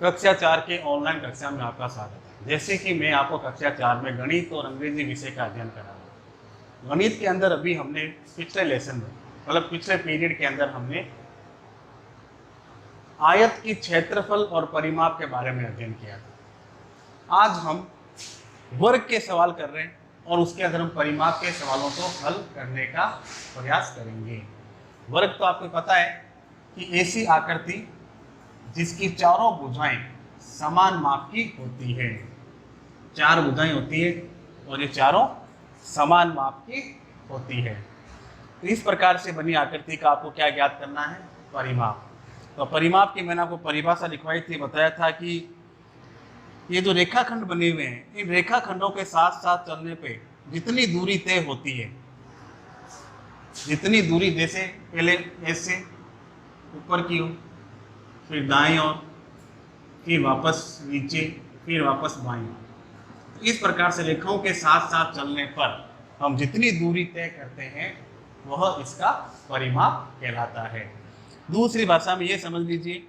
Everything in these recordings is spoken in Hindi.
कक्षा 4 के ऑनलाइन कक्षा में आपका स्वागत है। जैसे कि मैं आपको कक्षा 4 में गणित और अंग्रेजी विषय का अध्ययन करा रहा हूँ। गणित के अंदर अभी हमने पिछले लेसन में मतलब पिछले पीरियड के अंदर हमने आयत की क्षेत्रफल और परिमाप के बारे में अध्ययन किया था। आज हम वर्ग के सवाल कर रहे हैं और उसके अंदर हम परिमाप के सवालों को हल करने का प्रयास करेंगे। वर्ग तो आपको पता है कि ऐसी आकृति जिसकी चारों भुजाएं समान माप की होती है। चार भुजाएं होती है और ये चारों समान माप की होती है। तो इस प्रकार से बनी आकृति का आपको क्या ज्ञात करना है? परिमाप। तो परिमाप की मैंने आपको परिभाषा लिखवाई थी, बताया था कि ये जो रेखाखंड बने हुए हैं, इन रेखाखंडों के साथ साथ चलने पे जितनी दूरी तय होती है, जितनी दूरी, जैसे पहले ऐसे ऊपर की ओर, फिर दाएं ओर, फिर वापस नीचे, फिर वापस बाएं ओर, तो इस प्रकार से रेखाओं के साथ साथ चलने पर हम जितनी दूरी तय करते हैं वह इसका परिमाप कहलाता है। दूसरी भाषा में ये समझ लीजिए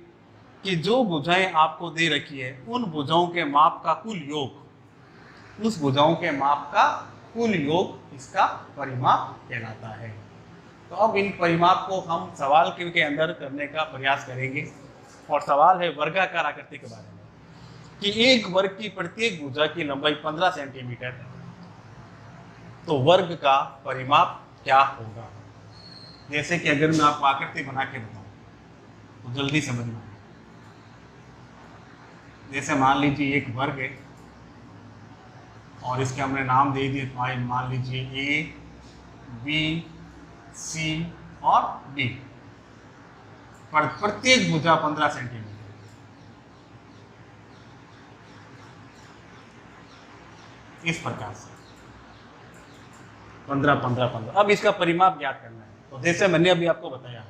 कि जो भुजाएं आपको दे रखी है उन भुजाओं के माप का कुल योग, उस भुजाओं के माप का कुल योग इसका परिमाप कहलाता है। तो अब इन परिमाप को हम सवाल के अंदर करने का प्रयास करेंगे और सवाल है वर्गाकार आकृति के बारे में कि एक वर्ग की प्रत्येक भुजा की लंबाई 15 सेंटीमीटर है, तो वर्ग का परिमाप क्या होगा? जैसे कि अगर मैं आपको आकृति बना के बताऊं तो जल्दी समझना। जैसे मान लीजिए एक वर्ग है और इसके हमने नाम दे दिए, मान लीजिए ए, बी, सी और डी। प्रत्येक भुजा 15 सेंटीमीटर। इस प्रकार से 15, 15, 15। अब इसका परिमाप ज्ञात करना है। तो जैसे मैंने अभी आपको बताया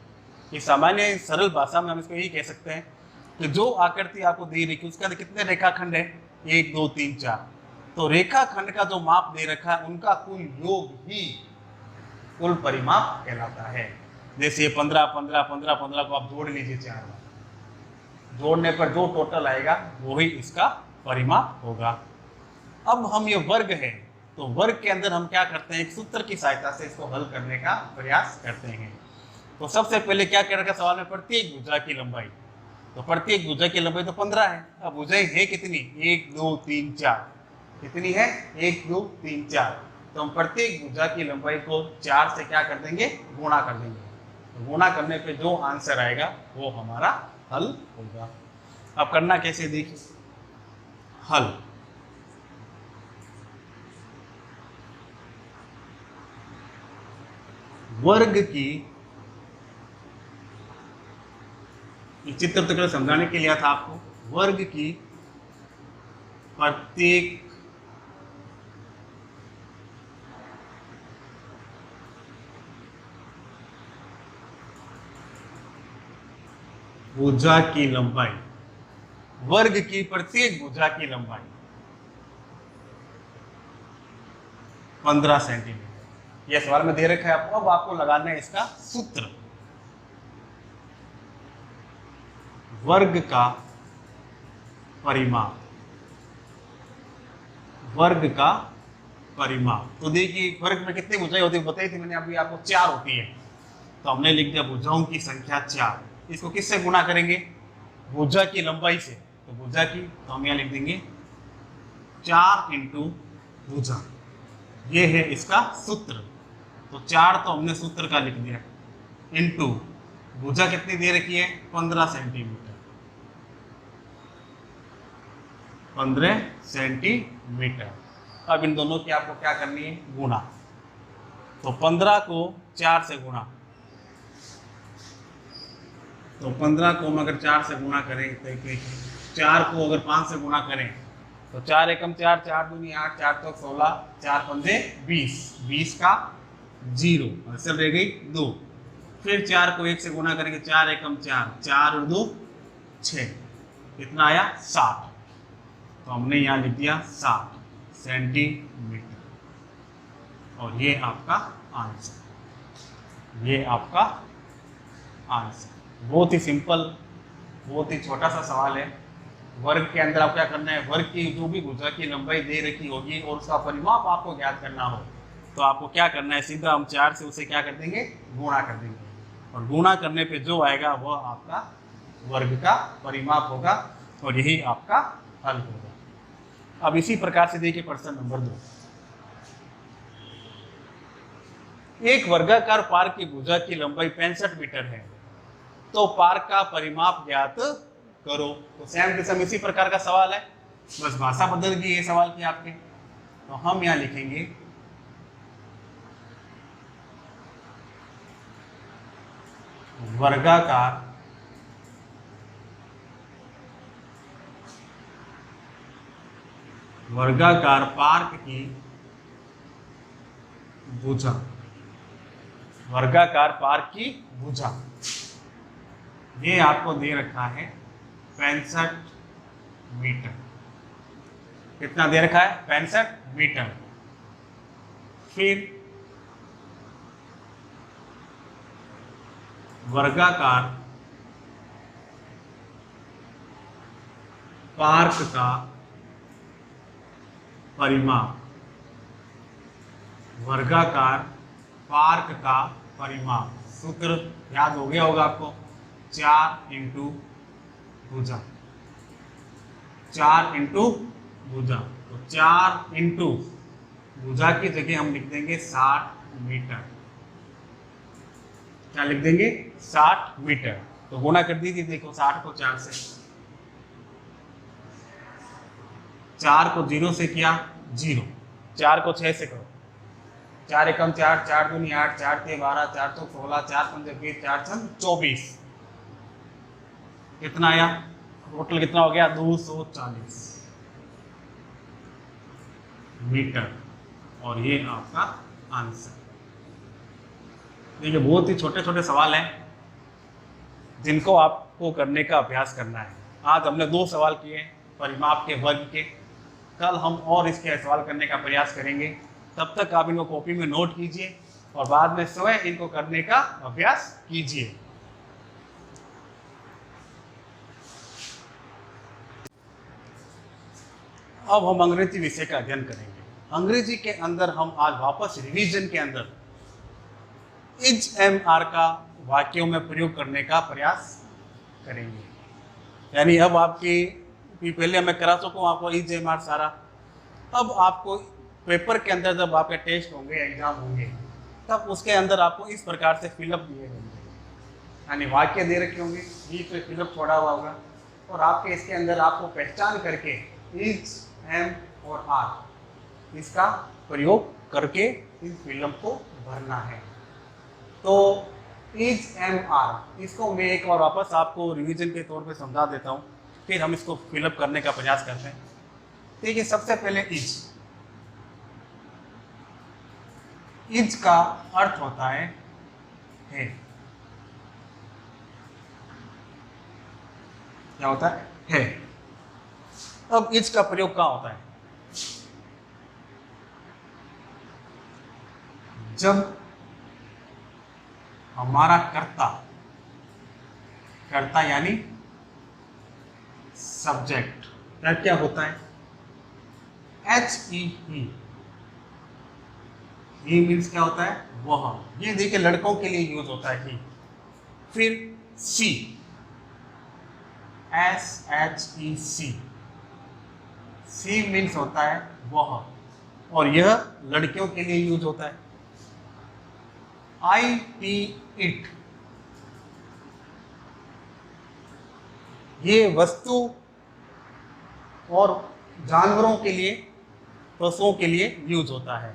कि सामान्य सरल भाषा में हम इसको यही कह सकते हैं कि जो आकृति आपको दे रही है उसके अंदर कितने रेखाखंड है? 1, 2, 3, 4। तो रेखाखंड का जो माप दे रखा है उनका कुल योग ही कुल परिमाप कहलाता है। जैसे 15, 15, 15, 15 को आप जोड़ लीजिए 4 बार, जोड़ने पर जो टोटल आएगा वही इसका परिमाप होगा। अब हम ये वर्ग है, तो वर्ग के अंदर हम क्या करते हैं? एक सूत्र की सहायता से इसको हल करने का प्रयास करते हैं। तो सबसे पहले क्या कह रखा सवाल में? प्रत्येक भुजा की लंबाई। तो प्रत्येक भुजा की लंबाई तो 15 है। अब भुजाएं है कितनी? 1, 2, 3, 4। कितनी है? 1, 2, 3, 4। तो हम प्रत्येक भुजा की लंबाई को 4 से क्या कर देंगे? गुणा कर देंगे। तो गुणा करने पे जो आंसर आएगा वो हमारा हल होगा। अब करना कैसे देखिए। हल, वर्ग की, चित्र तो समझाने के लिए था आपको, वर्ग की प्रत्येक भुजा की लंबाई, वर्ग की प्रत्येक भुजा की लंबाई 15 सेंटीमीटर। यह सवाल में दे रखा है आपको। अब आपको लगाना है इसका सूत्र। वर्ग का परिमाप, वर्ग का परिमाप। तो देखिए वर्ग में कितनी भुजाएं होती है बताई थी मैंने अभी आपको, 4 होती है। तो हमने लिख दिया भुजाओं की संख्या 4। इसको किससे गुणा करेंगे? भुजा की लंबाई से। तो भुजा की, तो हम यहाँ लिख देंगे 4 इंटू भुजा। ये है इसका सूत्र। तो 4 तो हमने सूत्र का लिख दिया, इंटू भुजा कितनी दे रखी है? 15 सेंटीमीटर। 15 सेंटीमीटर। अब इन दोनों की आपको क्या करनी है? गुणा। तो 15 को 4 से गुणा, तो 15 को हम अगर 4 से गुणा करें तो 4 को अगर 5 से गुणा करें तो 4 एकम 4, 4 दूनी 8, 4 तो 16, 4 पंजे 20, 20 का 0, आंसर रह गई 2। फिर 4 को 1 से गुणा करेंगे, 4 एकम 4, 4 और 2 6, कितना आया? 60। तो हमने यहाँ लिख दिया 60 सेंटीमीटर। और ये आपका आंसर, ये आपका आंसर। बहुत ही सिंपल, बहुत ही छोटा सा सवाल है वर्ग के अंदर आप क्या करना है, वर्ग की जो भी भुजा की लंबाई दे रखी होगी और उसका परिमाप आपको ज्ञात करना हो तो आपको क्या करना है, सीधा हम 4 से उसे क्या कर देंगे, गुणा कर देंगे और गुणा करने पे जो आएगा वह आपका वर्ग का परिमाप होगा और यही आपका हल होगा। अब इसी प्रकार से देखिए प्रश्न नंबर 2, एक वर्गाकार पार्क की भुजा की लंबाई 65 मीटर है तो पार्क का परिमाप ज्ञात करो। तो सेम टू सेम इसी प्रकार का सवाल है, बस भाषा बदल गई, ये सवाल की आपके। तो हम यहां लिखेंगे वर्गाकार पार्क की भुजा, वर्गाकार पार्क की भुजा ये आपको दे रखा है 65 मीटर। कितना दे रखा है, 65 मीटर। फिर वर्गाकार पार्क का परिमाप, वर्गाकार पार्क का परिमाप, सूत्र याद हो गया होगा आपको, 4 इंटू भुजा, 4 इंटू भुजा। तो 4 इंटू भुजा की जगह हम लिख देंगे 60 मीटर। क्या लिख देंगे, 60 मीटर। तो गुणा कर दीजिए, देखो 60 को 4 से, 4 को 0 से किया 0, 4 को 6 से करो, 4 एकम 4, 4 दूनी 8, 4 ते 12, 4 तो 16, 4 पंजे 20, 4 छन 24। कितना आया, टोटल कितना हो गया, 240 मीटर। और ये आपका आंसर। देखिए बहुत ही छोटे छोटे सवाल हैं जिनको आपको करने का अभ्यास करना है। आज हमने 2 सवाल किए परिमाप के, वर्ग के। कल हम और इसके सवाल करने का प्रयास करेंगे। तब तक आप इनको कॉपी में नोट कीजिए और बाद में स्वयं इनको करने का अभ्यास कीजिए। अब हम अंग्रेजी विषय का अध्ययन करेंगे। अंग्रेजी के अंदर हम आज वापस रिवीजन के अंदर इज एम आर का वाक्यों में प्रयोग करने का प्रयास करेंगे। यानी अब आपकी पहले मैं करा चुका आपको इज एम आर सारा। अब आपको पेपर के अंदर जब आपके टेस्ट होंगे, एग्जाम होंगे, तब उसके अंदर आपको इस प्रकार से फिलअप दिए होंगे, यानी वाक्य दे रखे होंगे, बीच में फिलअप छोड़ा हुआ होगा और आपके इसके अंदर आपको पहचान करके इज एम और आर इसका प्रयोग करके इस फिलअप को भरना है। तो इज एम आर इसको मैं एक बार वापस आपको रिवीजन के तौर पे समझा देता हूँ, फिर हम इसको फिलअप करने का प्रयास करते हैं। देखिए सबसे पहले इज का अर्थ होता है क्या होता है? अब इज का प्रयोग कहाँ होता है? जब हमारा कर्ता यानी सब्जेक्ट क्या होता है, ही मीन्स क्या होता है, वह। ये देखिए लड़कों के लिए यूज होता है ही। फिर सी, सी मीन्स होता है वह, और यह लड़कियों के लिए यूज होता है। इट, ये वस्तु और जानवरों के लिए, पशुओं के लिए यूज होता है।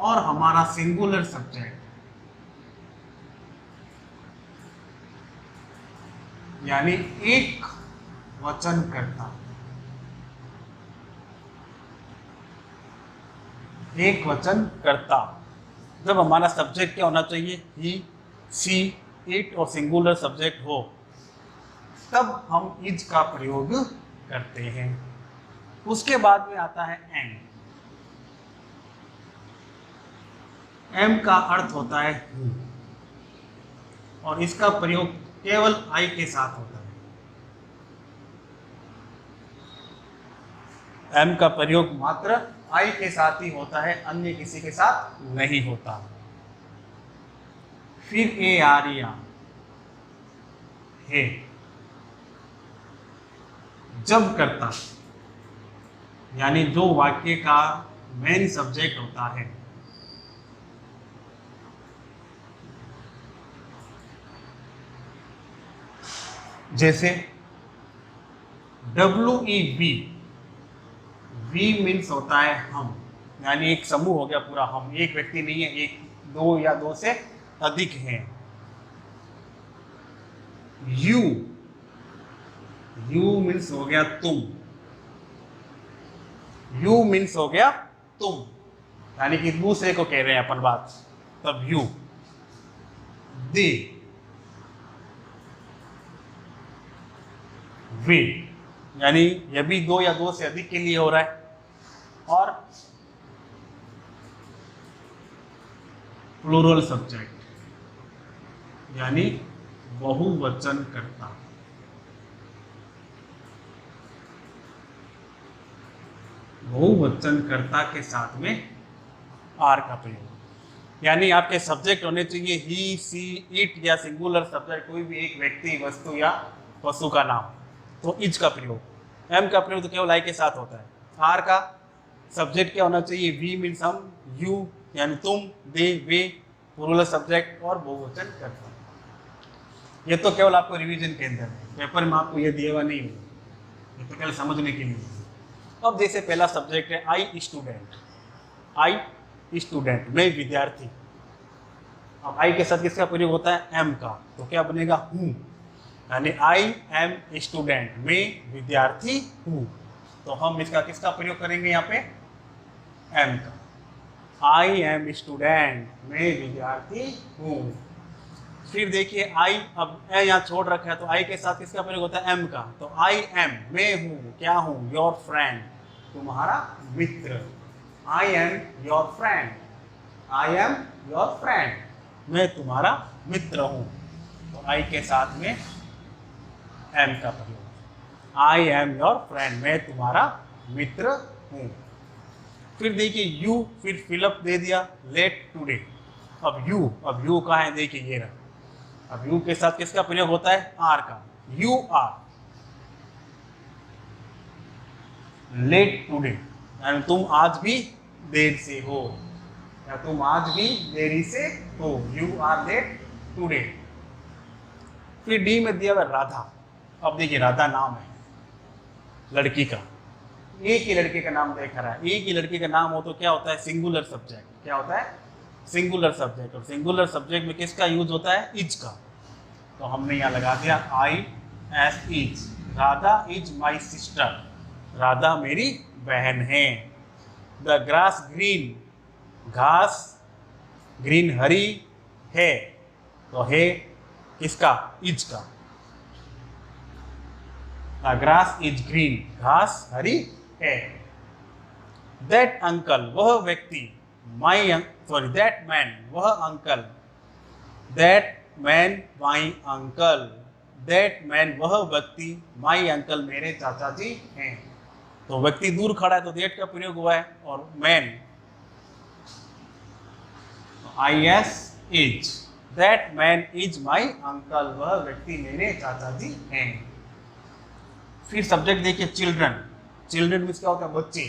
और हमारा सिंगुलर सब्जेक्ट यानी एक वचन करता, एक वचन करता। जब हमारा सब्जेक्ट क्या होना चाहिए, ही, सी, इट और सिंगुलर सब्जेक्ट हो, तब हम इज का प्रयोग करते हैं। उसके बाद में आता है एम। एम का अर्थ होता है हु, और इसका प्रयोग केवल आई के साथ होता है। एम का प्रयोग मात्र आई के साथ ही होता है, अन्य किसी के साथ नहीं होता। फिर ए आर्या है, जब करता यानी जो वाक्य का मेन सब्जेक्ट होता है, जैसे WEV, वी मीन्स होता है हम, यानी एक समूह हो गया पूरा हम, एक व्यक्ति नहीं है, एक दो या दो से अधिक हैं। यू, यू मीन्स हो गया तुम, यू मीन्स हो गया तुम, यानी कि दूसरे को कह रहे हैं अपन बात, तब यू। दे, वे, यानी यह भी दो या दो से अधिक के लिए हो रहा है। और प्लूरल सब्जेक्ट यानी बहुवचन कर्ता, बहुवचन कर्ता के साथ में आर का प्रयोग, यानी आपके सब्जेक्ट होने चाहिए ही, सी, इट या सिंगुलर सब्जेक्ट, कोई भी एक व्यक्ति, वस्तु या पशु का नाम, तो इज का प्रयोग। एम का प्रयोग तो केवल आई के साथ होता है। आर का सब्जेक्ट क्या होना चाहिए? वी मीन्स हम, यू यानी तुम, दे, वे प्लूरल सब्जेक्ट और बहुवचन कर्ता। ये तो केवल आपको रिवीजन के अंदर है, पेपर में आपको ये दिया हुआ नहीं होगा, ये तो केवल समझने के लिए। अब जैसे पहला सब्जेक्ट है आई स्टूडेंट, आई स्टूडेंट मैं विद्यार्थी। अब आई के साथ किसका प्रयोग होता है? एम का, तो क्या बनेगा? हूँ, यानी आई एम स्टूडेंट, मैं विद्यार्थी हूँ। तो हम इसका किसका प्रयोग करेंगे यहाँ पे? एम का। आई एम स्टूडेंट, मैं विद्यार्थी हूँ। फिर देखिए आई, अब ए यहाँ छोड़ रखा है, तो आई के साथ किसका प्रयोग होता है? एम का। तो आई एम, मैं हूँ, क्या हूँ? योर फ्रेंड, तुम्हारा मित्र। I am your friend, I am your friend, मैं तुम्हारा मित्र हूँ। तो आई के साथ में एम का प्रयोग, आई एम योर फ्रेंड, मैं तुम्हारा मित्र हूँ। फिर देखिए यू, फिर फिलअप दे दिया, लेट टुडे। अब यू कहाँ है? देखिए ये रहा। अब यू के साथ किसका प्रयोग होता है? आर का। यू आर लेट टुडे, यानी तुम आज भी देर से हो, या तुम आज भी देरी से हो। You are late today. फिर डी में दिया हुआ राधा। अब देखिए राधा नाम है लड़की का, एक ही लड़के का नाम देख रहा है। एक ही लड़के का नाम हो तो क्या होता है? Singular subject. क्या होता है? Singular subject. और सिंगुलर सब्जेक्ट में किसका यूज होता है? इज का। तो हमने यहाँ लगा दिया I S is. Radha is my sister, Radha मेरी बहन है। द ग्रास ग्रीन, घास ग्रीन हरी है, तो है किसका? इज का। द ग्रास इज ग्रीन, घास हरी है। दैट अंकल, वह व्यक्ति, दैट मैन, वह uncle, that man my uncle, that man वह व्यक्ति, माई अंकल मेरे चाचा जी हैं। तो व्यक्ति दूर खड़ा है तो दैट का प्रयोग हुआ है, और man I S is, that man is my uncle, वह व्यक्ति मेरे चाचा जी हैं। फिर सब्जेक्ट देखिए चिल्ड्रन। चिल्ड्रन मीन्स क्या होता है? बच्चे।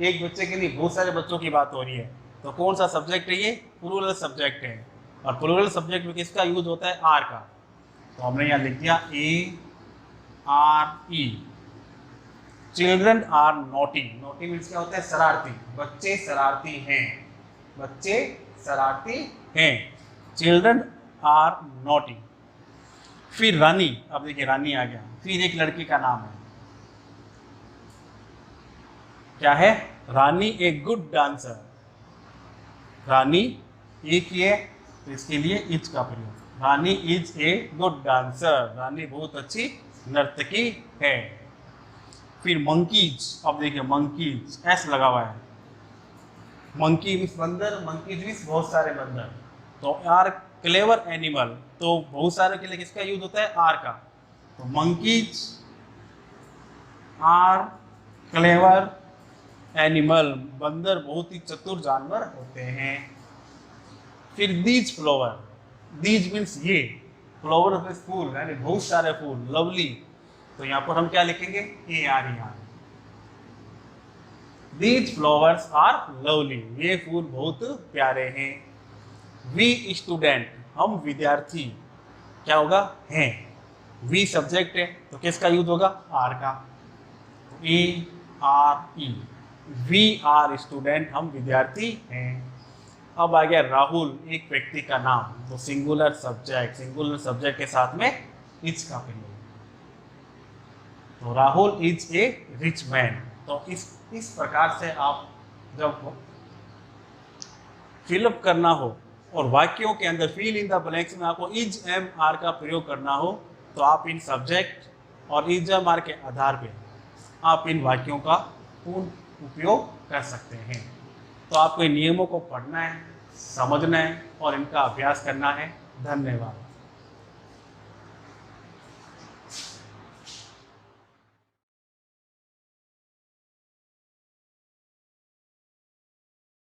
एक बच्चे के लिए बहुत सारे बच्चों की बात हो रही है, तो कौन सा सब्जेक्ट है? ये प्लूरल सब्जेक्ट है। और प्लूरल सब्जेक्ट में किसका यूज होता है? आर का। तो हमने यहाँ लिख दिया A R E. Children are naughty. Naughty means क्या होता है? शरारती। बच्चे शरारती हैं, बच्चे शरारती हैं। Children are naughty. फिर रानी। अब देखिए रानी आ गया। फिर एक लड़की का नाम है, क्या है? रानी ए गुड डांसर। रानी एक ही है तो इसके लिए इज का प्रयोग। रानी इज ए गुड डांसर, रानी बहुत अच्छी नर्तकी है। फिर मंकीज। अब देखिए मंकीज, एस लगा हुआ है। मंकी मीन्स बंदर, मंकीज मीन्स बहुत सारे बंदर। तो आर क्लेवर एनिमल, तो बहुत सारे के लिए किसका यूज होता है? आर का। तो मंकीज आर क्लेवर एनिमल, बंदर बहुत ही चतुर जानवर होते हैं। फिर दीज फ्लावर, दीज मीन्स ये, फ्लावर मीन्स फूल, यानी बहुत सारे फूल, लवली, तो यहाँ पर हम क्या लिखेंगे, A R E R. These flowers are lovely, ये फूल बहुत प्यारे हैं। वी स्टूडेंट, हम विद्यार्थी, क्या होगा, हैं। वी सब्जेक्ट है तो किसका यूज होगा, आर का, A R E, we are student, हम विद्यार्थी हैं। अब आ गया राहुल, एक व्यक्ति का नाम, तो सिंगुलर सब्जेक्ट के साथ में इज का प्रयोग, तो Rahul is a rich man. तो इस प्रकार से आप जब फिलअप करना हो और वाक्यों के अंदर फिल इन द ब्लैंक्स में आपको इज एम आर का प्रयोग करना हो, तो आप इन सब्जेक्ट और इज एम आर के आधार पे आप इन वाक्यों का पूर्ण उपयोग कर सकते हैं। तो आपको इन नियमों को पढ़ना है, समझना है और इनका अभ्यास करना है। धन्यवाद।